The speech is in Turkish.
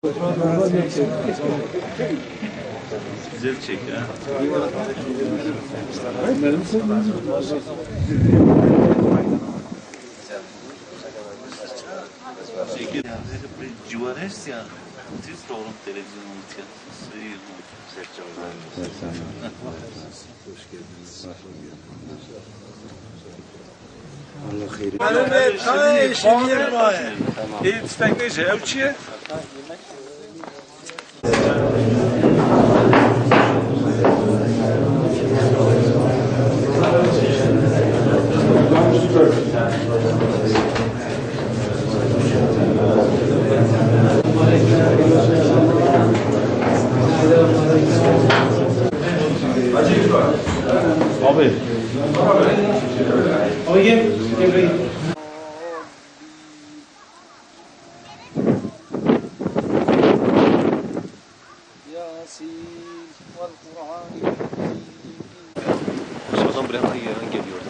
Güzel çek ha. Şekil civar hepsi yani. Siz de oğlum televizyonu unutuyor. Sıyır. Hoş geldiniz. Allah hayır. İyi tüfek neyse evçiye. Abi. Abi gel. Aşağıdan buraya geliyordu.